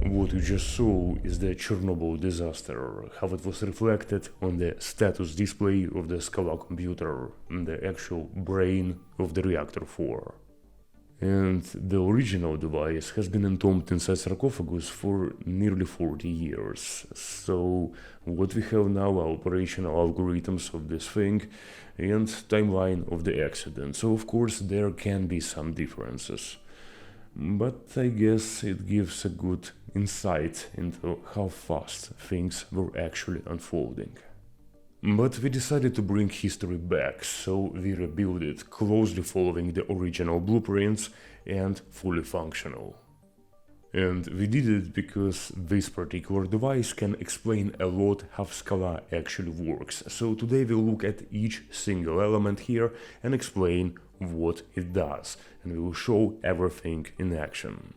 What you just saw is the Chernobyl disaster, how it was reflected on the status display of the SKALA computer, the actual brain of the reactor 4. And the original device has been entombed inside sarcophagus for nearly 40 years. So what we have now are operational algorithms of this thing and timeline of the accident. So of course there can be some differences. But I guess it gives a good insight into how fast things were actually unfolding. But we decided to bring history back, so we rebuilt it closely following the original blueprints and fully functional. And we did it because this particular device can explain a lot how SKALA actually works. So today we'll look at each single element here and explain what it does, and we will show everything in action.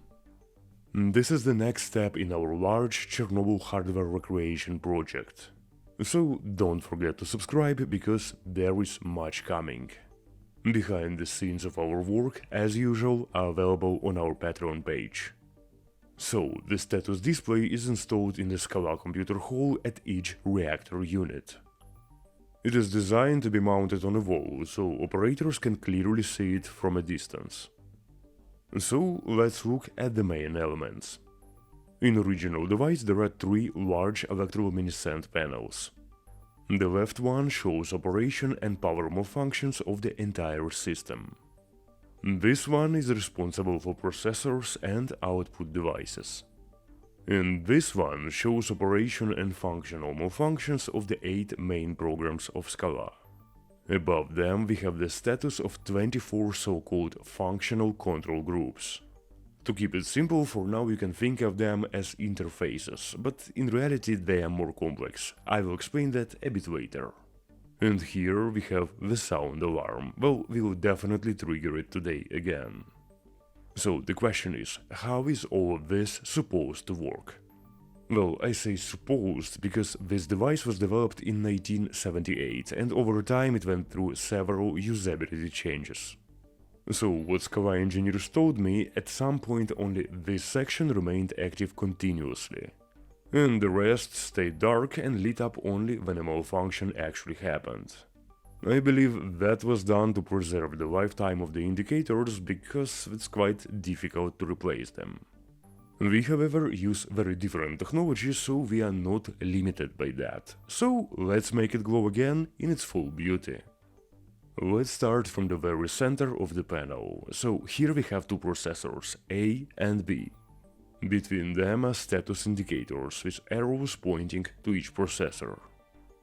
This is the next step in our large Chernobyl hardware recreation project. So don't forget to subscribe, because there is much coming. Behind the scenes of our work, as usual, are available on our Patreon page. So, the status display is installed in the SKALA computer hall at each reactor unit. It is designed to be mounted on a wall, so operators can clearly see it from a distance. So, let's look at the main elements. In original device there are 3 large electroluminescent panels. The left one shows operation and power malfunctions of the entire system. This one is responsible for processors and output devices. And this one shows operation and functional malfunctions of the 8 main programs of SKALA. Above them we have the status of 24 so-called functional control groups. To keep it simple, for now you can think of them as interfaces, but in reality they are more complex. I will explain that a bit later. And here we have the sound alarm. Well, we will definitely trigger it today again. So the question is, how is all of this supposed to work? Well, I say supposed because this device was developed in 1978 and over time it went through several usability changes. So what SKALA engineers told me, at some point only this section remained active continuously, and the rest stayed dark and lit up only when a malfunction actually happened. I believe that was done to preserve the lifetime of the indicators, because it's quite difficult to replace them. We however use very different technology, so we are not limited by that. So let's make it glow again in its full beauty. Let's start from the very center of the panel. So here we have 2 processors, A and B. Between them are status indicators with arrows pointing to each processor.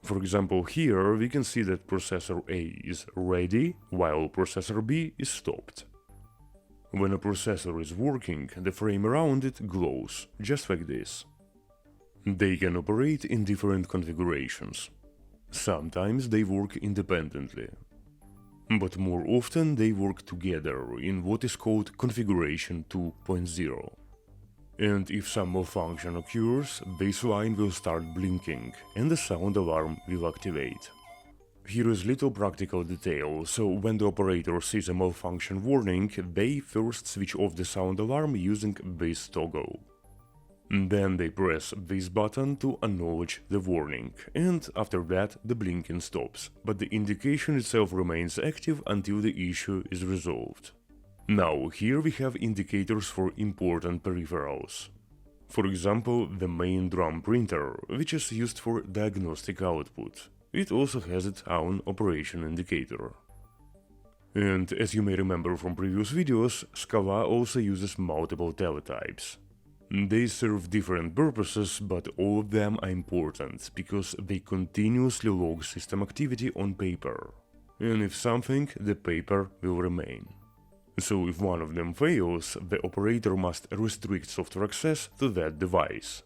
For example, here we can see that processor A is ready, while processor B is stopped. When a processor is working, the frame around it glows, just like this. They can operate in different configurations. Sometimes they work independently, but more often they work together in what is called configuration 2.0. And if some malfunction occurs, this line will start blinking and the sound alarm will activate. Here is little practical detail, so when the operator sees a malfunction warning, they first switch off the sound alarm using this toggle. Then they press this button to acknowledge the warning, and after that the blinking stops, but the indication itself remains active until the issue is resolved. Now here we have indicators for important peripherals. For example, the main drum printer, which is used for diagnostic output. It also has its own operation indicator. And as you may remember from previous videos, SKALA also uses multiple teletypes. They serve different purposes, but all of them are important, because they continuously log system activity on paper. And if something, the paper will remain. So if one of them fails, the operator must restrict software access to that device.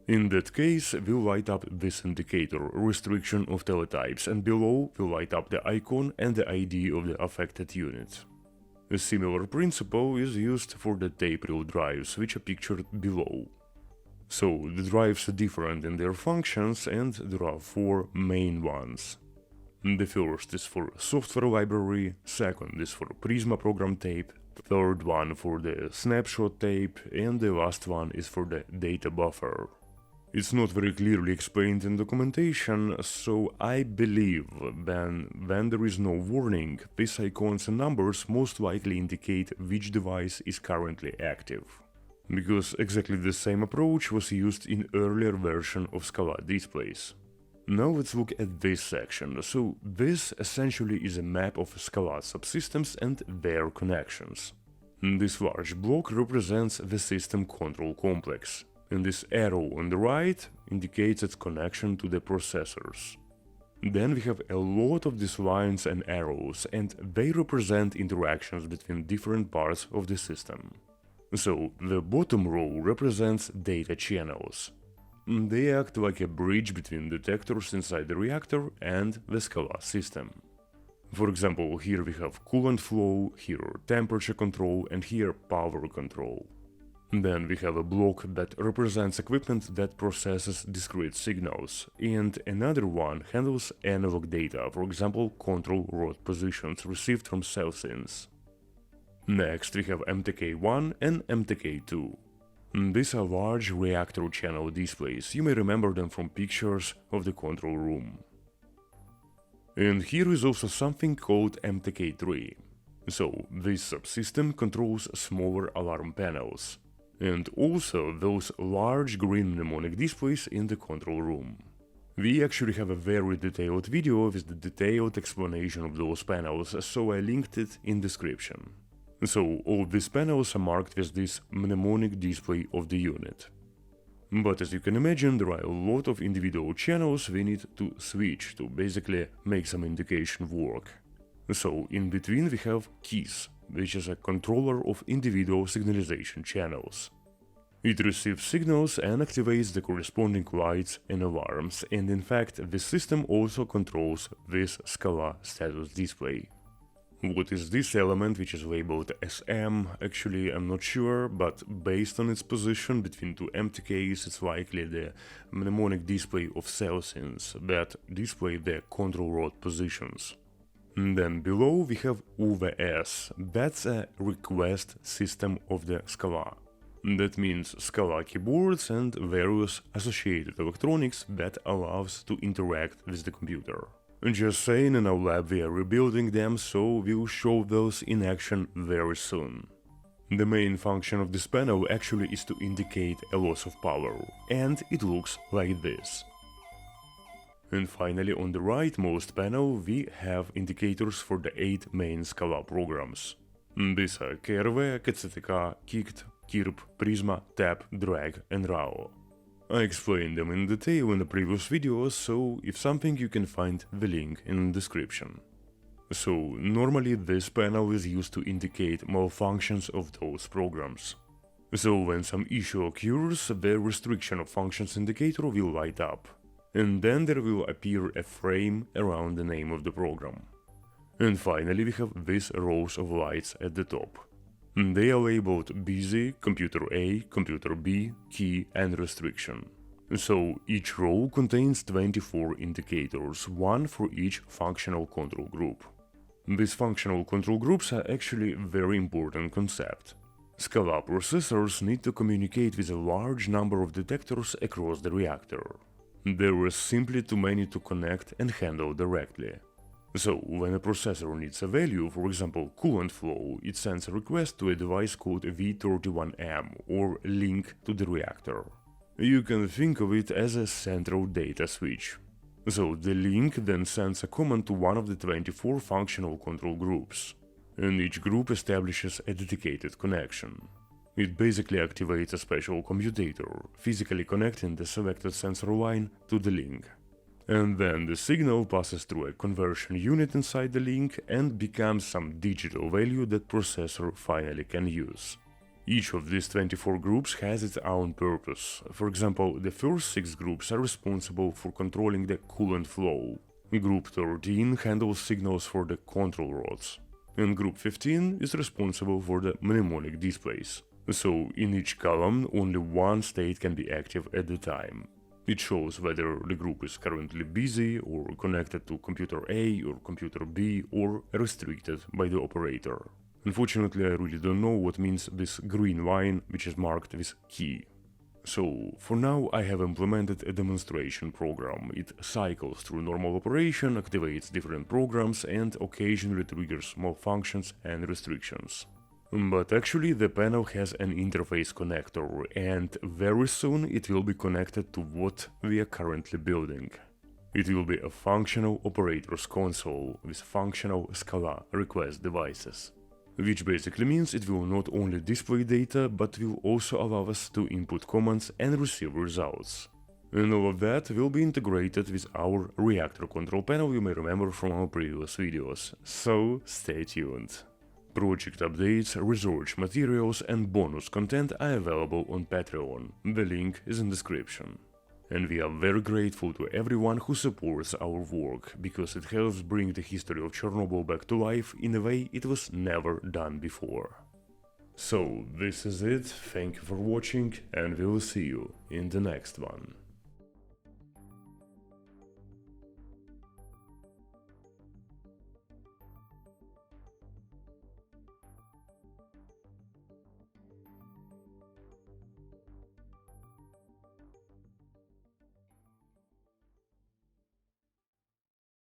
In that case, we'll light up this indicator, restriction of teletypes, and below will light up the icon and the ID of the affected unit. A similar principle is used for the tape reel drives, which are pictured below. So the drives are different in their functions, and there are 4 main ones. The first is for software library, second is for Prisma program tape, third one for the snapshot tape, and the last one is for the data buffer. It's not very clearly explained in documentation, so I believe when there is no warning, these icons and numbers most likely indicate which device is currently active. Because exactly the same approach was used in earlier version of SKALA displays. Now let's look at this section. So this essentially is a map of SKALA subsystems and their connections. This large block represents the system control complex, and this arrow on the right indicates its connection to the processors. Then we have a lot of these lines and arrows, and they represent interactions between different parts of the system. So the bottom row represents data channels. They act like a bridge between detectors inside the reactor and the SKALA system. For example, here we have coolant flow, here temperature control, and here power control. Then we have a block that represents equipment that processes discrete signals, and another one handles analog data, for example control rod positions received from cell scenes. Next we have MTK1 and MTK2. These are large reactor channel displays, you may remember them from pictures of the control room. And here is also something called MTK3. So this subsystem controls smaller alarm panels, and also those large green mnemonic displays in the control room. We actually have a very detailed video with the detailed explanation of those panels, so I linked it in description. So all these panels are marked with this mnemonic display of the unit. But as you can imagine, there are a lot of individual channels we need to switch to basically make some indication work. So in between we have keys, which is a controller of individual signalization channels. It receives signals and activates the corresponding lights and alarms, and in fact the system also controls this SKALA status display. What is this element, which is labeled SM? Actually, I'm not sure, but based on its position between two MTKs, it's likely the mnemonic display of cell scenes that display the control rod positions. Then below we have UVS, that's a request system of the SKALA. That means SKALA keyboards and various associated electronics that allows to interact with the computer. Just saying, in our lab we are rebuilding them, so we'll show those in action very soon. The main function of this panel actually is to indicate a loss of power, and it looks like this. And finally, on the rightmost panel we have indicators for the 8 main SKALA programs. These are KRV, KCTK, KICT, KIRP, Prisma, TAP, DRAG and RAO. I explained them in detail in the previous videos, so if something you can find the link in the description. So normally this panel is used to indicate malfunctions of those programs. So when some issue occurs, the restriction of functions indicator will light up, and then there will appear a frame around the name of the program. And finally we have these rows of lights at the top. They are labeled busy, computer A, computer B, key and restriction. So each row contains 24 indicators, one for each functional control group. These functional control groups are actually a very important concept. SKALA processors need to communicate with a large number of detectors across the reactor. There are simply too many to connect and handle directly. So, when a processor needs a value, for example coolant flow, it sends a request to a device called V31M or link to the reactor. You can think of it as a central data switch. So, the link then sends a command to one of the 24 functional control groups, and each group establishes a dedicated connection. It basically activates a special commutator, physically connecting the selected sensor line to the link. And then the signal passes through a conversion unit inside the link and becomes some digital value that processor finally can use. Each of these 24 groups has its own purpose. For example, the first 6 groups are responsible for controlling the coolant flow. Group 13 handles signals for the control rods, and Group 15 is responsible for the mnemonic displays. So in each column only one state can be active at a time. It shows whether the group is currently busy or connected to computer A or computer B or restricted by the operator. Unfortunately, I really don't know what means this green line, which is marked with key. So, for now I have implemented a demonstration program. It cycles through normal operation, activates different programs and occasionally triggers malfunctions and restrictions. But actually the panel has an interface connector, and very soon it will be connected to what we are currently building. It will be a functional operators console with functional SKALA request devices. Which basically means it will not only display data, but will also allow us to input commands and receive results. And all of that will be integrated with our reactor control panel you may remember from our previous videos, so stay tuned. Project updates, research materials and bonus content are available on Patreon, the link is in description. And we are very grateful to everyone who supports our work, because it helps bring the history of Chernobyl back to life in a way it was never done before. So, this is it, thank you for watching, and we will see you in the next one.